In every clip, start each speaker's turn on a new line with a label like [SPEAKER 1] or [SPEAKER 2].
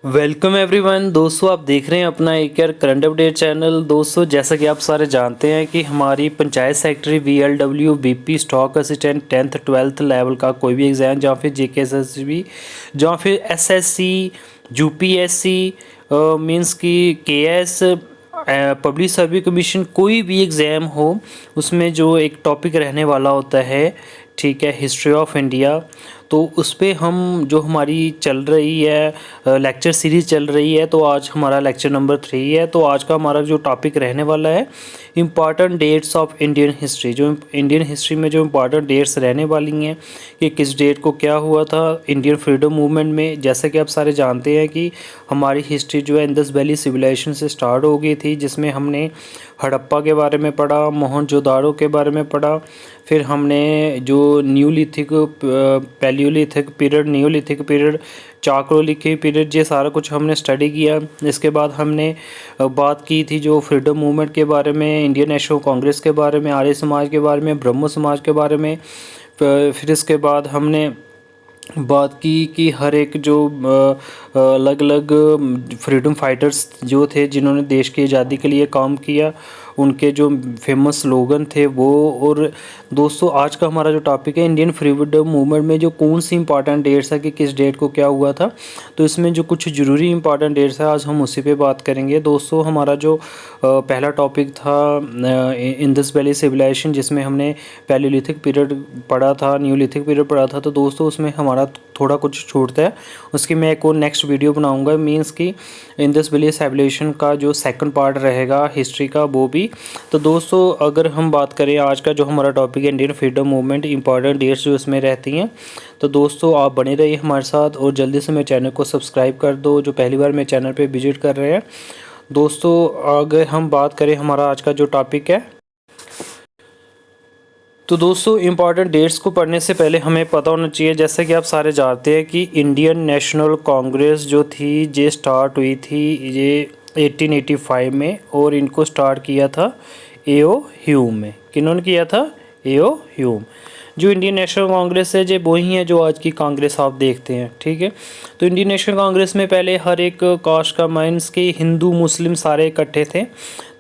[SPEAKER 1] Welcome everyone. दोस्तों आप देख रहे हैं अपना एक यार करंट अपडेट चैनल। दोस्तों जैसा कि आप सारे जानते हैं कि हमारी panchayat secretary VLW BP stock assistant 10th 12th level का कोई भी एग्ज़ाम या फिर JKSSB या फिर SSC UPSC मींस की KS पब्लिक सर्विस कमीशन कोई भी एग्ज़ाम हो उसमें जो एक टॉपिक रहने वाला होता है, ठीक है, हिस्ट्री ऑफ इंडिया। तो उस पे हम जो हमारी चल रही है लेक्चर सीरीज़ चल रही है, तो आज हमारा लेक्चर नंबर 3 है। तो आज का हमारा जो टॉपिक रहने वाला है important dates of Indian history. जो इंडियन हिस्ट्री में जो इम्पॉर्टेंट डेट्स रहने वाली हैं कि किस डेट को क्या हुआ था इंडियन फ्रीडम मूवमेंट में। जैसा कि आप सारे जानते हैं कि हमारी हिस्ट्री जो है इंडस वैली सिविलाइजेशन से स्टार्ट हो गई थी, जिसमें हमने हड़प्पा के बारे में पढ़ा, मोहनजोदाड़ो के बारे में पढ़ा, फिर हमने जो Neolithic Palaeolithic period, Neolithic period, chalcolithic period, ये सारा कुछ हमने स्टडी किया। इसके बाद हमने बात की थी जो फ्रीडम मूवमेंट के बारे में, इंडियन नेशनल कांग्रेस के बारे में, आर्य समाज के बारे में, ब्रह्मो समाज के बारे में। फिर इसके बाद हमने बात की कि हर एक जो अलग अलग फ्रीडम फाइटर्स जो थे जिन्होंने देश की आज़ादी के लिए काम किया, उनके जो फेमस स्लोगन थे वो। और दोस्तों आज का हमारा जो टॉपिक है इंडियन फ्रीडम मूवमेंट में जो कौन सी इंपॉर्टेंट डेट्स है कि किस डेट को क्या हुआ था, तो इसमें जो कुछ ज़रूरी इंपॉर्टेंट डेट्स है आज हम उसी पे बात करेंगे। दोस्तों हमारा जो पहला टॉपिक था इंडस वैली सिविलाइजेशन, जिसमें हमने पैलियोलिथिक पीरियड पढ़ा था, न्यूलिथिक पीरियड पढ़ा था। तो दोस्तों उसमें हमारा थोड़ा कुछ छूटता है, उसकी मैं एक और नेक्स्ट वीडियो बनाऊंगा। मींस कि इंडस वैली सिविलाइजेशन का जो सेकंड पार्ट रहेगा हिस्ट्री का वो भी। तो दोस्तों अगर हम बात करें आज का जो हमारा टॉपिक है Indian freedom movement, important dates जो इसमें रहती हैं, तो दोस्तों आप बने रहिए हमारे साथ और जल्दी से मेरे चैनल को सब्सक्राइब कर दो जो पहली बार मेरे चैनल पर विजिट कर रहे हैं। दोस्तों अगर हम बात करें हमारा आज का जो टॉपिक है, तो दोस्तों इम्पॉर्टेंट डेट्स को पढ़ने से पहले हमें पता होना चाहिए, जैसा कि आप सारे जानते हैं कि इंडियन नेशनल कांग्रेस जो थी ये स्टार्ट हुई थी ये 1885 में, और इनको स्टार्ट किया था A.O. ह्यूम में। किन्होंने किया था? A.O. ह्यूम। जो इंडियन नेशनल कांग्रेस है ये वही है जो आज की कांग्रेस आप देखते हैं, ठीक है। तो इंडियन नेशनल कांग्रेस में पहले हर एक कास्ट का माइंस के हिंदू मुस्लिम सारे इकट्ठे थे।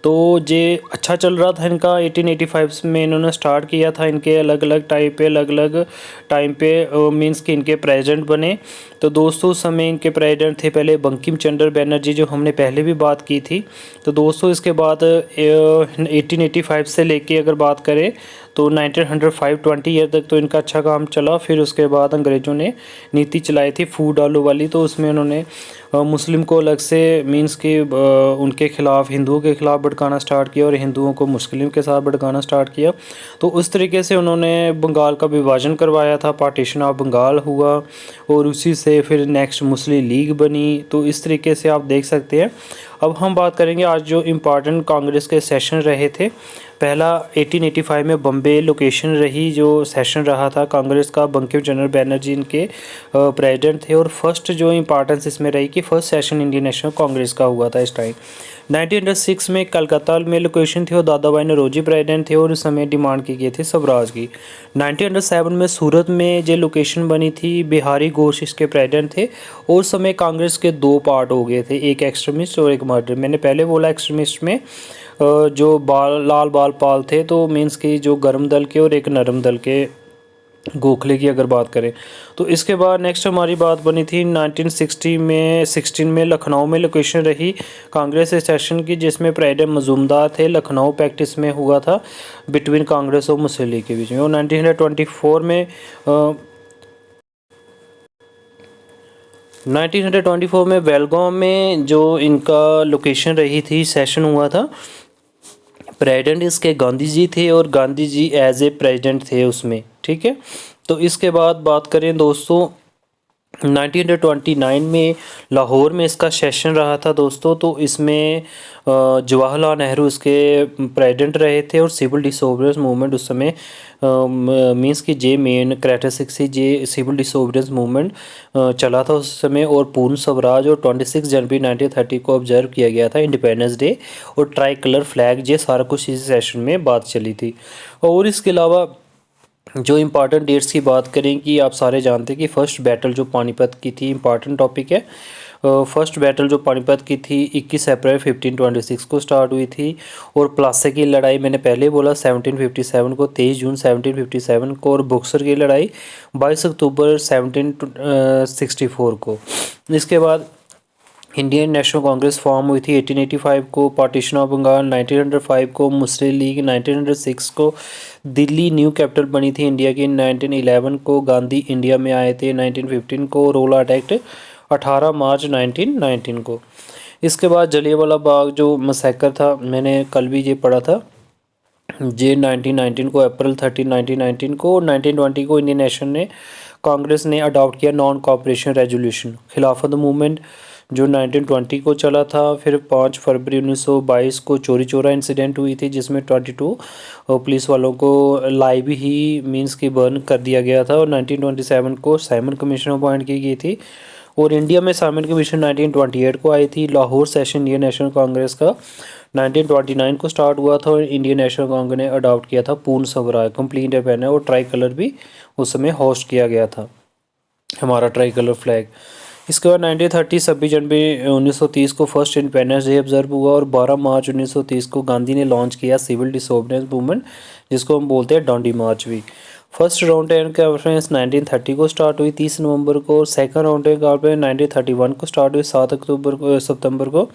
[SPEAKER 1] तो ये अच्छा चल रहा था इनका। 1885 में इन्होंने स्टार्ट किया था। इनके अलग अलग टाइम पे मींस कि इनके प्रेसिडेंट बने। तो दोस्तों उस समय इनके प्रेसिडेंट थे पहले बंकिम चंद्र बनर्जी, जो हमने पहले भी बात की थी। तो दोस्तों इसके बाद 1885 से लेके अगर बात करें तो 1905 20 ईयर तक तो इनका अच्छा काम चला। फिर उसके बाद अंग्रेज़ों ने नीति चलाई थी फूड आलू वाली, तो उसमें उन्होंने मुस्लिम को अलग से मींस कि उनके खिलाफ, हिंदुओं के खिलाफ भड़काना स्टार्ट किया और हिंदुओं को मुस्लिम के साथ भड़काना स्टार्ट किया। तो उस तरीके से उन्होंने बंगाल का विभाजन करवाया था, पार्टीशन ऑफ बंगाल हुआ, और उसी से फिर नेक्स्ट मुस्लिम लीग बनी। तो इस तरीके से आप देख सकते हैं। अब हम बात करेंगे आज जो इम्पॉर्टेंट कांग्रेस के सेशन रहे थे। पहला 1885 में बम्बे लोकेशन रही जो सेशन रहा था कांग्रेस का, बंकिम चंद्र बनर्जी इनके प्रेसिडेंट थे। और फर्स्ट जो इम्पॉर्टेंस इसमें रही कि first session Indian national Congress का हुआ था इस टाइम। 1906 में कलकत्ता में लोकेशन थी और दादा भाई नौरोजी प्रेसिडेंट थे, और उस समय डिमांड की गई थी स्वराज की। 1907 में सूरत में जो लोकेशन बनी थी, बिहारी घोष इसके प्रेसिडेंट थे। और उस समय कांग्रेस के दो पार्ट हो गए थे, एक एक्सट्रीमिस्ट और एक मर्डर। मैंने पहले बोला एक्सट्रीमिस्ट में जो लाल बाल पाल थे, तो मींस कि जो गर्म दल के और एक नरम दल के, गोखले की अगर बात करें। तो इसके बाद नेक्स्ट हमारी बात बनी थी 1916 में लखनऊ में लोकेशन रही कांग्रेस सेशन की, जिसमें प्रेसिडेंट मजूमदार थे। लखनऊ पैक्टिस में हुआ था बिटवीन कांग्रेस और मुस्लिम लीग के बीच में। और 1924 में बेलगांव में जो इनका लोकेशन रही थी, सेशन हुआ था। प्रेसिडेंट इसके गांधी जी थे और Gandhi ji as a president थे उसमें, ठीक है। तो इसके बाद बात करें दोस्तों 1929 में लाहौर में इसका सेशन रहा था दोस्तों। तो इसमें जवाहरलाल नेहरू इसके प्रेसिडेंट रहे थे, और सिविल डिसोबीडियंस मूवमेंट उस समय मींस कि जे मेन कैरेक्टरिस्टिक्स थी, जे सिविल डिसोबीडियंस मूवमेंट चला था उस समय। और पूर्ण स्वराज और 26 जनवरी 1930 को ऑब्जर्व किया गया था इंडिपेंडेंस डे, और ट्राई कलर फ्लैग, ये सारा कुछ इस सेशन में बात चली थी। और इसके अलावा जो इम्पॉर्टेंट डेट्स की बात करें कि आप सारे जानते हैं कि फ़र्स्ट बैटल जो पानीपत की थी इम्पॉर्टेंट टॉपिक है। फर्स्ट बैटल जो पानीपत की थी 21 अप्रैल 1526 को स्टार्ट हुई थी। और प्लासी की लड़ाई मैंने पहले बोला 1757 को, 23 जून 1757 को। और बक्सर की लड़ाई 22 अक्टूबर 1764 को। इसके बाद इंडियन नेशनल कांग्रेस फॉर्म हुई थी 1885 को। पार्टीशन ऑफ बंगाल 1905 को। मुस्लिम लीग 1906 को। दिल्ली न्यू कैपिटल बनी थी इंडिया की 1911 को। गांधी इंडिया में आए थे 1915 को। रोल आउट एक्ट 18 मार्च 1919 को। इसके बाद जलियांवाला बाग जो मसैकर था, मैंने कल भी ये पढ़ा था, जे 1919 को, अप्रैल 13 1919 को। 1920 को इंडियन नेशन ने कांग्रेस ने अडॉप्ट किया नॉन कॉपरेशन रेजोल्यूशन। खिलाफत मूवमेंट जो 1920 को चला था। फिर 5 फरवरी 1922 को चोरी चोरा इंसिडेंट हुई थी, जिसमें 22 पुलिस वालों को लाइव ही मींस की बर्न कर दिया गया था। और 1927 को साइमन कमीशन अपॉइंट की गई थी। और इंडिया में साइमन कमीशन 1928 को आई थी। Lahore session Indian national Congress का 1929 को स्टार्ट हुआ था। और इंडियन नेशनल कांग्रेस ने अडॉप्ट किया था पूर्ण स्वराज, कंप्लीट इंडिपेंडेंस। और ट्राई कलर भी उस समय होस्ट किया गया था, हमारा ट्राई कलर फ्लैग। इसके बाद 1930 26 जनवरी 1930 को फर्स्ट इंडिपेंडेंस डे ऑब्जर्व हुआ। और 12 मार्च 1930 को गांधी ने लॉन्च किया सिविल डिसोबीडियंस मूवमेंट, जिसको हम बोलते हैं डांडी मार्च भी। फर्स्ट राउंड टेबल कॉन्फ्रेंस 1930 को स्टार्ट हुई 30 नवंबर को। सेकंड राउंड टेबल कॉन्फ्रेंस 1931 को स्टार्ट हुई 7 अक्टूबर को, सितंबर को।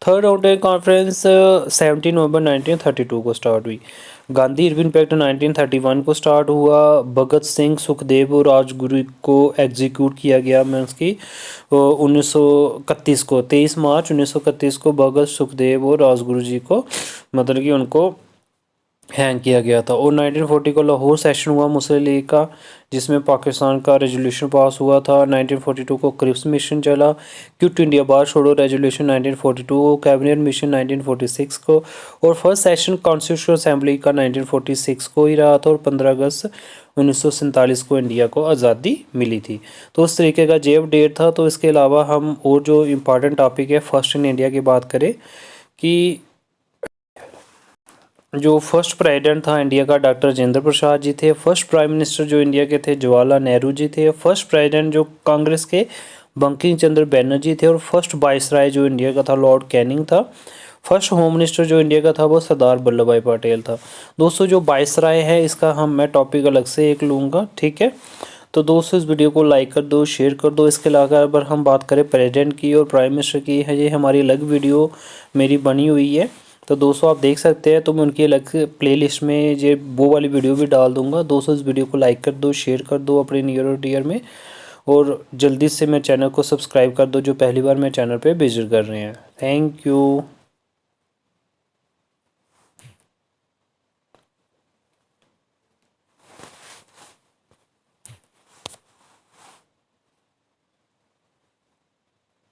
[SPEAKER 1] थर्ड राउंड टेबल कॉन्फ्रेंस 17 नवंबर 1932 को स्टार्ट हुई। गांधी इरविन पैक्ट 1931 को स्टार्ट हुआ। भगत सिंह, सुखदेव और राजगुरु को एग्जीक्यूट किया गया मीन्स की 1931 को। 23 मार्च 1931 को भगत, सुखदेव और राजगुरु जी को मतलब कि उनको हैंग किया गया था। और 1940 को लाहौर सेशन हुआ मुस्लिम लीग का, जिसमें पाकिस्तान का रेजोल्यूशन पास हुआ था। 1942 को क्रिप्स मिशन चला। क्विट इंडिया बार छोड़ो रेजोल्यूशन 1942 को। कैबिनेट मिशन 1946 को। और फर्स्ट सेशन कॉन्स्टिट्यूशनल असेंबली का 1946 को ही रहा था। और 15 अगस्त 1947 को इंडिया को आज़ादी मिली थी। तो उस तरीके का जे अपडेट था। तो इसके अलावा हम और जो इम्पॉर्टेंट टॉपिक है फर्स्ट इन इंडिया की बात करें कि जो फर्स्ट प्रेसिडेंट था इंडिया का डॉक्टर राजेंद्र प्रसाद जी थे। फर्स्ट प्राइम मिनिस्टर जो इंडिया के थे जवाहरलाल नेहरू जी थे। फर्स्ट प्रेसिडेंट जो कांग्रेस के बंकिम चंद्र बनर्जी थे। और फर्स्ट वाइसराय जो इंडिया का था लॉर्ड कैनिंग था। फर्स्ट होम मिनिस्टर जो इंडिया का था वो सरदार वल्लभ भाई पटेल था। दोस्तों जो वाइसराय है इसका मैं टॉपिक अलग से एक लूँगा, ठीक है। तो दोस्तों इस वीडियो को लाइक कर दो, शेयर कर दो। इसके अलावा अगर हम बात करें प्रेसिडेंट की और प्राइम मिनिस्टर की है, ये हमारी अलग वीडियो मेरी बनी हुई है। तो दोस्तों आप देख सकते हैं, तो मैं उनकी अलग प्लेलिस्ट में ये वो वाली वीडियो भी डाल दूंगा। दोस्तों इस वीडियो को लाइक कर दो, शेयर कर दो अपने नियर और डियर में। और जल्दी से मेरे चैनल को सब्सक्राइब कर दो जो पहली बार मेरे चैनल पे विजिट कर रहे हैं। Thank you.